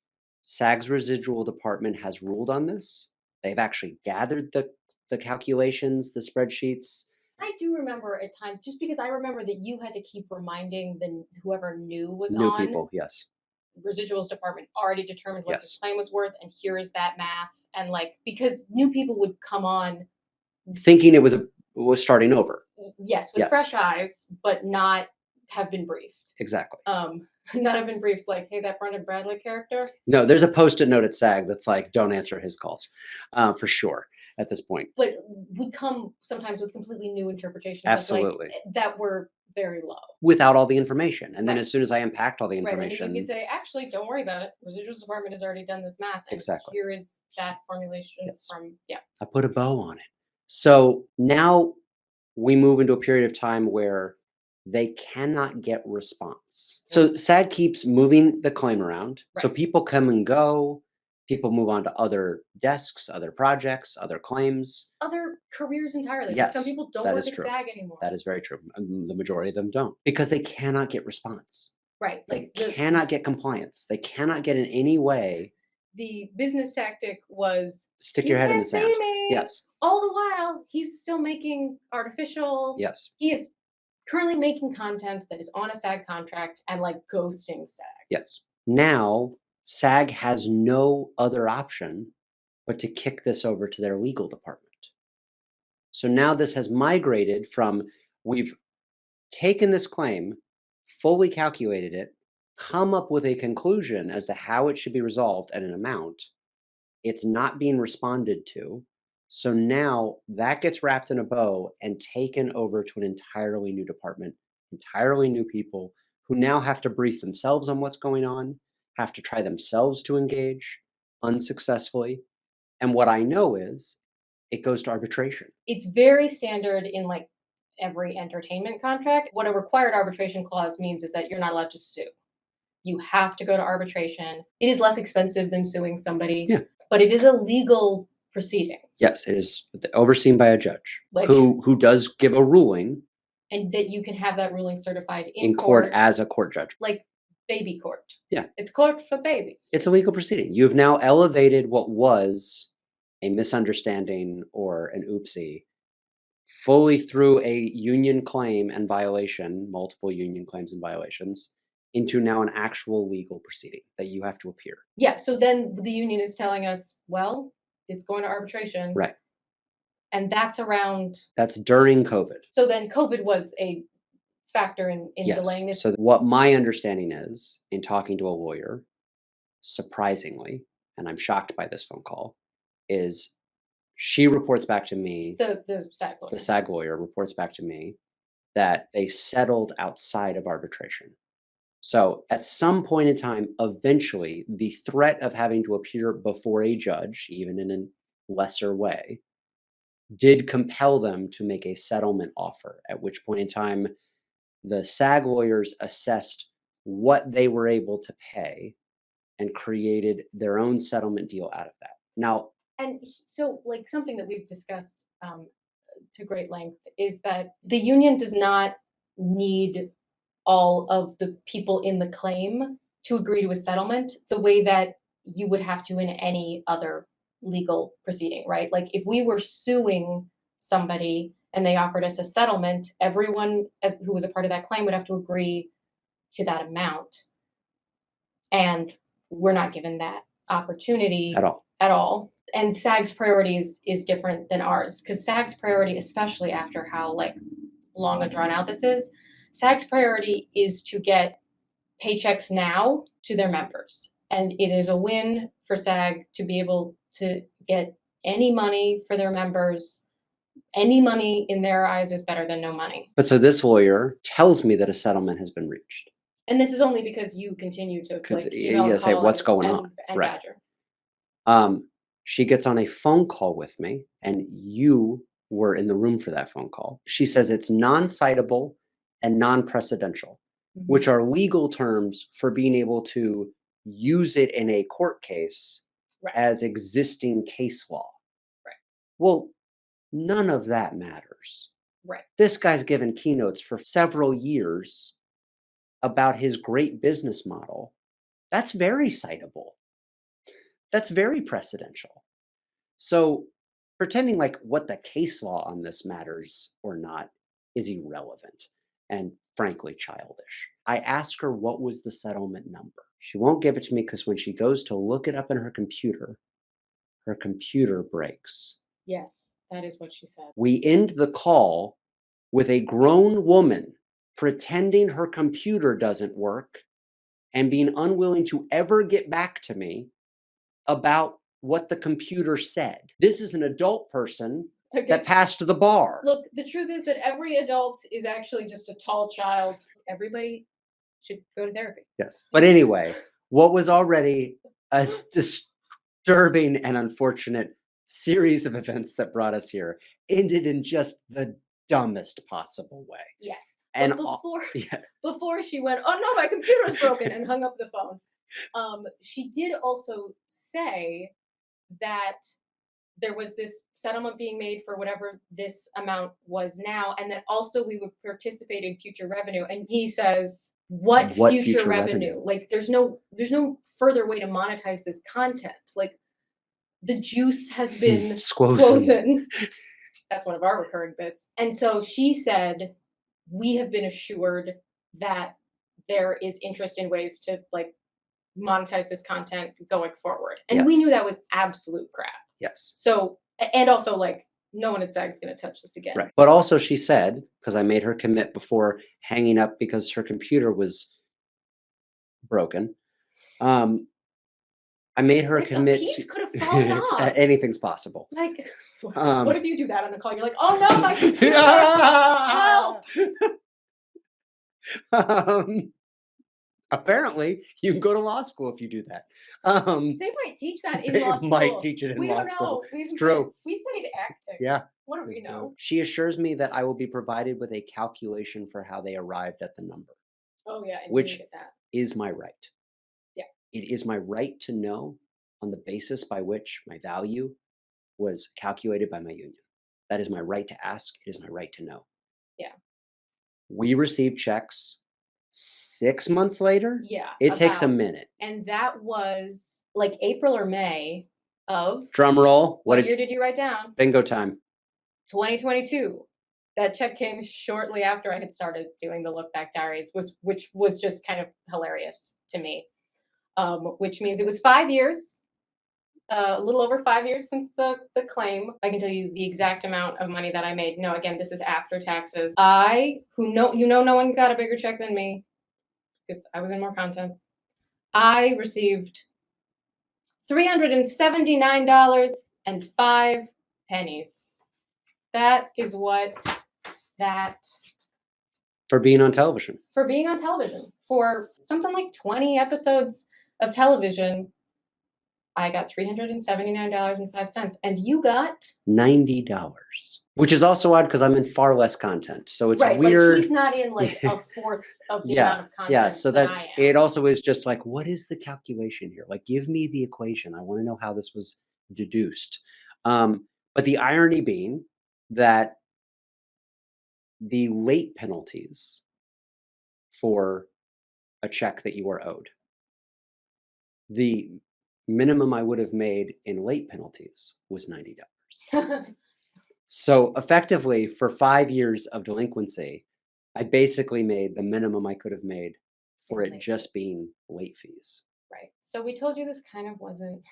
SAG's residual department has ruled on this. They've actually gathered the calculations, the spreadsheets. I do remember at times, just because I remember that you had to keep reminding whoever was new on. People, yes. Residuals department already determined what Yes. the claim was worth, and here is that math. And like, because new people would come on thinking it was starting over. Yes, with fresh eyes, but not have been briefed. Exactly. Not have been briefed like, hey, that Brendan Bradley character. No, there's a post-it note at SAG that's like, don't answer his calls, for sure at this point. But would come sometimes with completely new interpretations. Absolutely. Of like, that were very low. Without all the information. And then as soon as I unpacked all the information. And you could say, actually, don't worry about it. Residuals department has already done this math. And exactly. Here is that formulation from, I put a bow on it. So now we move into a period of time where they cannot get response. So SAG keeps moving the claim around. Right. So people come and go. People move on to other desks, other projects, other claims. Other careers entirely. Yes, some people don't work at SAG anymore. That is very true. The majority of them don't. Because they cannot get response. Right. They cannot get compliance. They cannot get in any way. The business tactic was stick your head in the sand. Yes. All the while, he's still making artificial. Yes. He is currently making content that is on a SAG contract and like ghosting SAG. Yes. Now, SAG has no other option but to kick this over to their legal department. So now this has migrated from we've taken this claim, fully calculated it, come up with a conclusion as to how it should be resolved at an amount. It's not being responded to. So now that gets wrapped in a bow and taken over to an entirely new department, entirely new people who now have to brief themselves on what's going on, have to try themselves to engage unsuccessfully. And what I know is it goes to arbitration. It's very standard in like every entertainment contract. What a required arbitration clause means is that you're not allowed to sue. You have to go to arbitration. It is less expensive than suing somebody, Yeah. but it is a legal proceeding. Yes, it is overseen by a judge Like, who does give a ruling and that you can have that ruling certified in court as a court judge. Like baby court. Yeah. It's court for babies. It's a legal proceeding. You've now elevated what was a misunderstanding or an oopsie fully through a union claim and violation, multiple union claims and violations, into now an actual legal proceeding that you have to appear. Yeah. So then the union is telling us, well, it's going to arbitration. Right. And that's during COVID. So then COVID was a factor in Yes. delaying this. So what my understanding is in talking to a lawyer, surprisingly, and I'm shocked by this phone call, is she reports back to me, the SAG lawyer. The SAG lawyer reports back to me that they settled outside of arbitration. So at some point in time, eventually, the threat of having to appear before a judge, even in a lesser way, did compel them to make a settlement offer, at which point in time, the SAG lawyers assessed what they were able to pay and created their own settlement deal out of that. Now, and so like something that we've discussed to great length is that the union does not need all of the people in the claim to agree to a settlement the way that you would have to in any other legal proceeding, right? Like if we were suing somebody and they offered us a settlement, everyone who was a part of that claim would have to agree to that amount. And we're not given that opportunity at all. And SAG's priorities is different than ours, because SAG's priority, especially after how like long and drawn out this is, SAG's priority is to get paychecks now to their members. And it is a win for SAG to be able to get any money for their members. Any money in their eyes is better than no money. But so this lawyer tells me that a settlement has been reached. And this is only because you continue to like email and say call what's going on. And right. badger. She gets on a phone call with me, and you were in the room for that phone call. She says it's non-citable and non-precedential, which are legal terms for being able to use it in a court case as existing case law. Right. Well, none of that matters. Right. This guy's given keynotes for several years about his great business model. That's very citable. That's very precedential. So pretending like what the case law on this matters or not is irrelevant and frankly childish. I asked her what was the settlement number. She won't give it to me because when she goes to look it up in her computer breaks. Yes, that is what she said. We end the call with a grown woman pretending her computer doesn't work and being unwilling to ever get back to me about what the computer said. This is an adult person that passed the bar. Look, the truth is that every adult is actually just a tall child. Everybody should go to therapy. Yes. But anyway, what was already a disturbing and unfortunate series of events that brought us here ended in just the dumbest possible way. Yes. And before she went, oh no, my computer's broken, and hung up the phone. She did also say that there was this settlement being made for whatever this amount was now, and that also we would participate in future revenue. And he says, what future revenue? Like there's no further way to monetize this content. Like the juice has been squozen. That's one of our recurring bits. And so she said, we have been assured that there is interest in ways to like monetize this content going forward. And we knew that was absolute crap. Yes. So, and also like no one at SAG is going to touch this again. Right. But also she said, because I made her commit before hanging up because her computer was broken. I made her commit. A piece could have fallen off. Anything's possible. Like What if you do that on a call? You're like, oh no, my computer! Help! Apparently, you can go to law school if you do that. They might teach that in law school. Might teach it in we law don't school. know. It's true. We studied acting. Yeah. What do we know? She assures me that I will be provided with a calculation for how they arrived at the number. Oh yeah, and which you get that. is my right. Yeah. It is my right to know on the basis by which my value was calculated by my union. That is my right to ask. It is my right to know. Yeah. We received checks 6 months later. Yeah. It takes a minute. And that was like April or May of. Drum roll. What year did you write down? Bingo time. 2022. That check came shortly after I had started doing the Look Back Diaries, which was just kind of hilarious to me. Which means it was 5 years, a little over 5 years since the claim. I can tell you the exact amount of money that I made. No, again, this is after taxes. No one got a bigger check than me because I was in more content. I received $379.05. That is what that. For being on television. For being on television. For something like 20 episodes of television, I got $379.05. And you got $90. Which is also odd because I'm in far less content. So it's right, weird. Like he's not in like a fourth of the amount of content. Yeah, so that I am. It also is just like, what is the calculation here? Like, give me the equation. I want to know how this was deduced. But the irony being that the late penalties for a check that you are owed, the minimum I would have made in late penalties was $90. So effectively, for 5 years of delinquency, I basically made the minimum I could have made for it just being late fees. Right. So we told you this kind of wasn't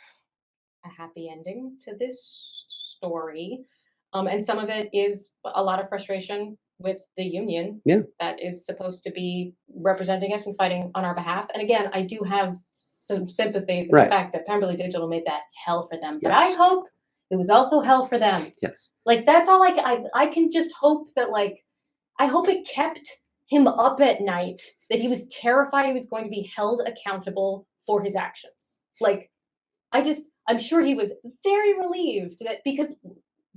a happy ending to this story. And some of it is a lot of frustration with the union that is supposed to be representing us and fighting on our behalf. And again, I do have some sympathy for the fact that Pemberley Digital made that hell for them. But I hope it was also hell for them. Yes. Like, that's all I can just hope that, like, I hope it kept him up at night, that he was terrified he was going to be held accountable for his actions. Like, I'm sure he was very relieved that, because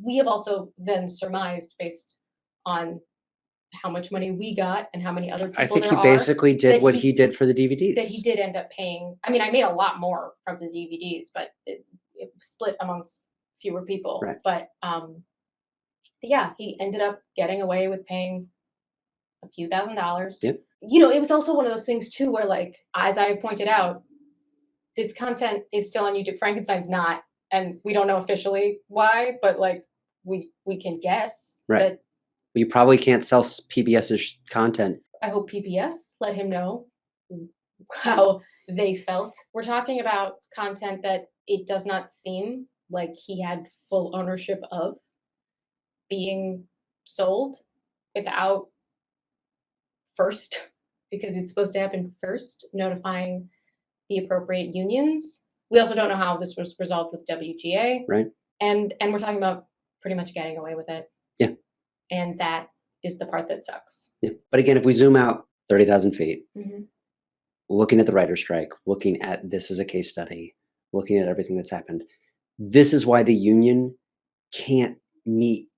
we have also then surmised based on how much money we got and how many other people I think he basically did what he did for the DVDs. That he did end up paying. I mean, I made a lot more from the DVDs, but it split amongst fewer people. Right. But yeah, he ended up getting away with paying a few $1,000s. Yep. You know, it was also one of those things too, where, like, as I have pointed out, this content is still on YouTube. Frankenstein's not, and we don't know officially why, but like we can guess that. You probably can't sell PBS's content. I hope PBS let him know how they felt. We're talking about content that it does not seem like he had full ownership of being sold without first, because it's supposed to happen first, notifying the appropriate unions. We also don't know how this was resolved with WGA. Right. And we're talking about pretty much getting away with it. Yeah. And that is the part that sucks. Yeah. But again, if we zoom out 30,000 feet, Mm-hmm. looking at the writer's strike, looking at this as a case study, looking at everything that's happened, this is why the union can't meet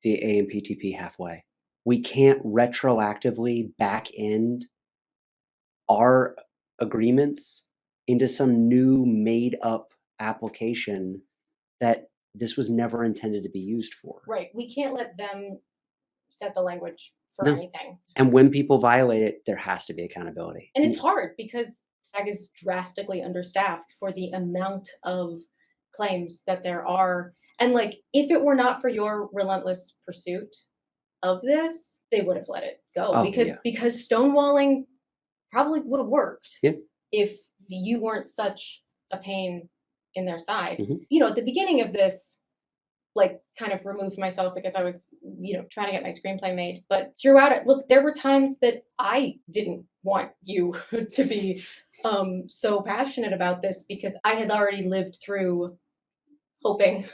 the AMPTP halfway. We can't retroactively back end our agreements into some new made up application that this was never intended to be used for. Right. We can't let them set the language for anything. And when people violate it, there has to be accountability. And it's hard because SAG is drastically understaffed for the amount of claims that there are. And like, if it were not for your relentless pursuit of this, they would have let it go. Because stonewalling probably would have worked if you weren't such a pain in their side. Mm-hmm. You know, at the beginning of this, like, kind of removed myself because I was, you know, trying to get my screenplay made. But throughout it, look, there were times that I didn't want you to be so passionate about this, because I had already lived through hoping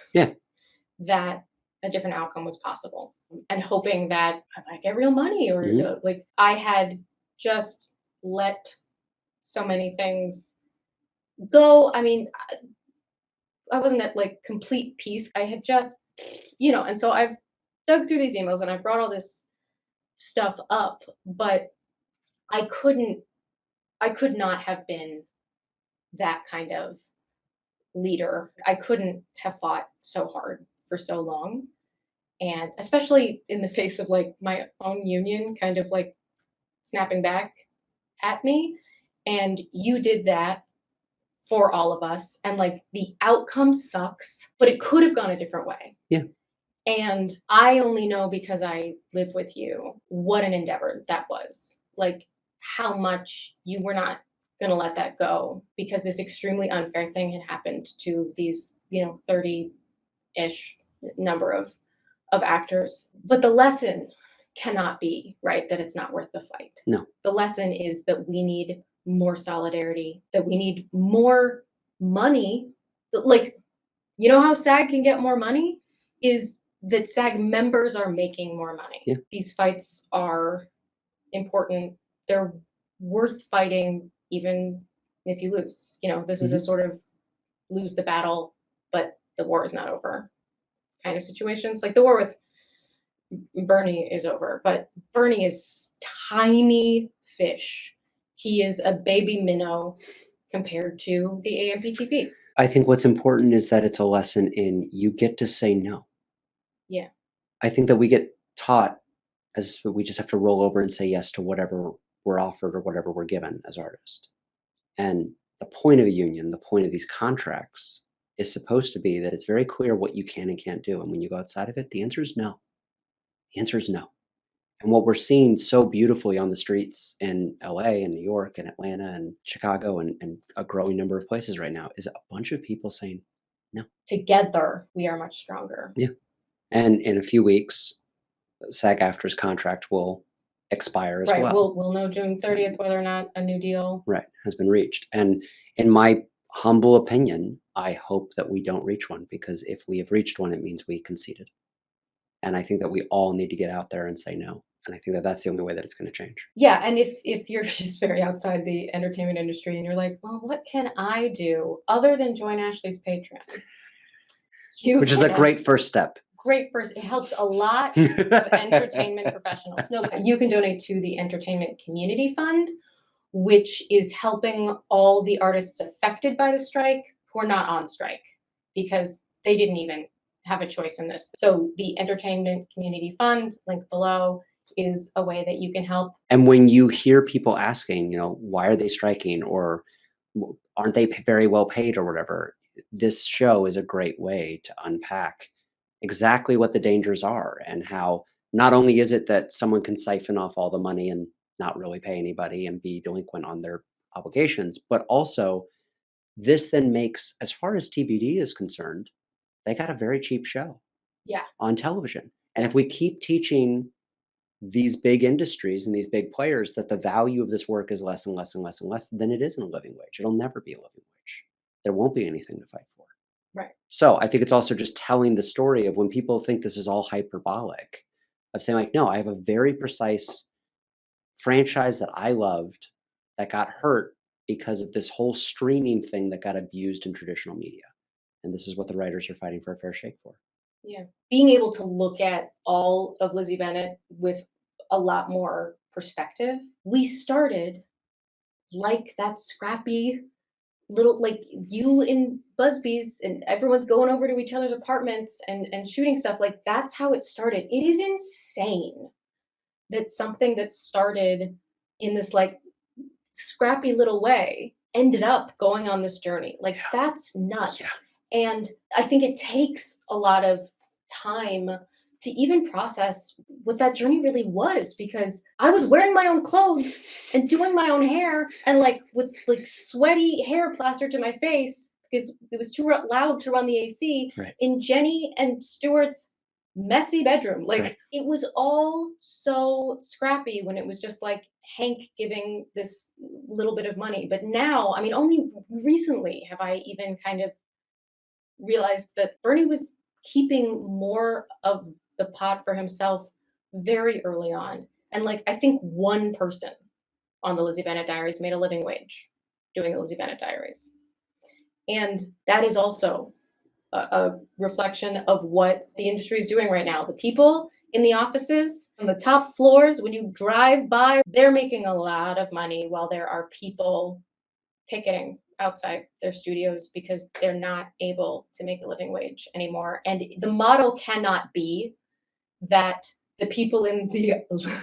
that a different outcome was possible, and hoping that I might get real money, or Mhm. like I had just let so many things go. I mean, I wasn't at like complete peace. I had just, and so I've dug through these emails and I brought all this stuff up, but I couldn't, I could not have been that kind of leader. I couldn't have fought so hard for so long. And especially in the face of like my own union kind of like snapping back at me. And you did that for all of us. And like the outcome sucks, but it could have gone a different way. Yeah. And I only know because I live with you what an endeavor that was. Like how much you were not going to let that go because this extremely unfair thing had happened to these, 30-ish number of actors. But the lesson cannot be, right, that it's not worth the fight. No. The lesson is that we need more solidarity, that we need more money. Like, how SAG can get more money is that SAG members are making more money. Yeah. These fights are important. They're worth fighting even if you lose. This is a sort of lose the battle, but the war is not over kind of situations. Like the war with Bernie is over, but Bernie is tiny fish. He is a baby minnow compared to the AMPTP. I think what's important is that it's a lesson in you get to say no. Yeah. I think that we get taught as we just have to roll over and say yes to whatever we're offered or whatever we're given as artists. And the point of a union, the point of these contracts is supposed to be that it's very clear what you can and can't do. And when you go outside of it, the answer is no. The answer is no. And what we're seeing so beautifully on the streets in LA and New York and Atlanta and Chicago and a growing number of places right now is a bunch of people saying no. Together, we are much stronger. Yeah. And in a few weeks, SAG-AFTRA's contract will expire as Right. well. We'll know June 30th whether or not a new deal. Right. Has been reached. And in my humble opinion, I hope that we don't reach one, because if we have reached one, it means we conceded. And I think that we all need to get out there and say no. And I think that that's the only way that it's going to change. Yeah, and if you're just very outside the entertainment industry and you're like, well, what can I do other than join Ashley's Patreon? Which is a great first step. Great first. It helps a lot of entertainment professionals. No, but you can donate to the Entertainment Community Fund, which is helping all the artists affected by the strike who are not on strike because they didn't even have a choice in this. So the Entertainment Community Fund, link below, is a way that you can help. And when you hear people asking, why are they striking, or aren't they very well paid or whatever, this show is a great way to unpack exactly what the dangers are and how not only is it that someone can siphon off all the money and not really pay anybody and be delinquent on their obligations, but also this then makes, as far as TBD is concerned, they got a very cheap show on television. And if we keep teaching these big industries and these big players that the value of this work is less and less and less and less than it is in a living wage, it'll never be a living wage. There won't be anything to fight for. Right. So I think it's also just telling the story of when people think this is all hyperbolic, of saying like, no, I have a very precise franchise that I loved that got hurt because of this whole streaming thing that got abused in traditional media. And this is what the writers are fighting for a fair shake for. Yeah. Being able to look at all of Lizzie Bennett with a lot more perspective. We started like that scrappy little, like you in Busby's and everyone's going over to each other's apartments and shooting stuff. Like that's how it started. It is insane that something that started in this like scrappy little way ended up going on this journey. Like that's nuts. Yeah. And I think it takes a lot of time to even process what that journey really was, because I was wearing my own clothes and doing my own hair and like with like sweaty hair plastered to my face because it was too loud to run the AC in Jenny and Stuart's messy bedroom. Like it was all so scrappy when it was just like Hank giving this little bit of money. But now, I mean, only recently have I even kind of realized that Bernie was keeping more of the pot for himself very early on. And like, I think one person on the Lizzie Bennet Diaries made a living wage doing the Lizzie Bennet Diaries. And that is also a reflection of what the industry is doing right now. The people in the offices on the top floors, when you drive by, they're making a lot of money while there are people picketing outside their studios because they're not able to make a living wage anymore. And the model cannot be that the people in the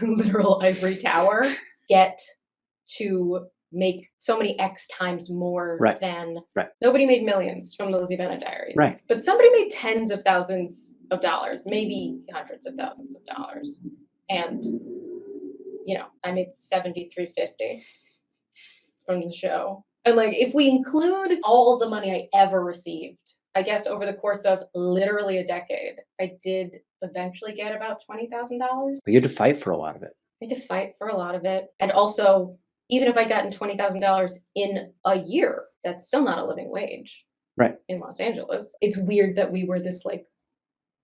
literal ivory tower get to make so many X times more than nobody made millions from the Lizzie Bennet Diaries. Right. But somebody made tens of thousands of dollars, maybe hundreds of thousands of dollars. And, you know, I made $73.50 from the show. And like, if we include all the money I ever received, I guess over the course of literally a decade, I did eventually get about $20,000. But you had to fight for a lot of it. I had to fight for a lot of it. And also, even if I gotten $20,000 in a year, that's still not a living wage. Right. In Los Angeles. It's weird that we were this like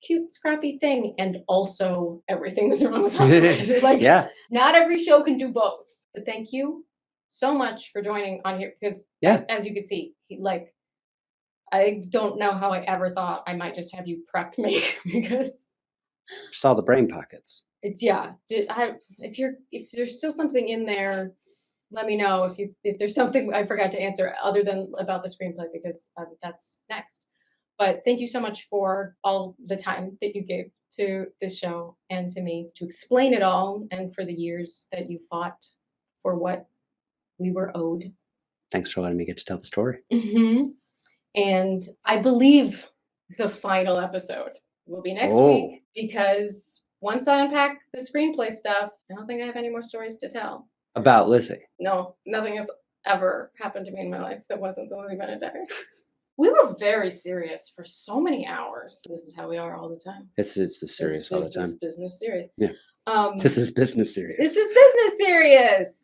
cute, scrappy thing and also everything that's wrong with Hollywood. Like, not every show can do both. But thank you so much for joining on here because as you can see, I don't know how I ever thought I might just have you prep me because saw the brain pockets. It's if there's still something in there, let me know if there's something I forgot to answer other than about the screenplay because that's next. But thank you so much for all the time that you gave to this show and to me to explain it all and for the years that you fought for what we were owed. Thanks for letting me get to tell the story. Mm-hmm. And I believe the final episode will be next week because once I unpack the screenplay stuff, I don't think I have any more stories to tell. About Lizzie? No, nothing has ever happened to me in my life that wasn't the Lizzie Bennet Diaries. We were very serious for so many hours. This is how we are all the time. It's the serious all the time. Business serious. Yeah. This is business serious. This is business serious.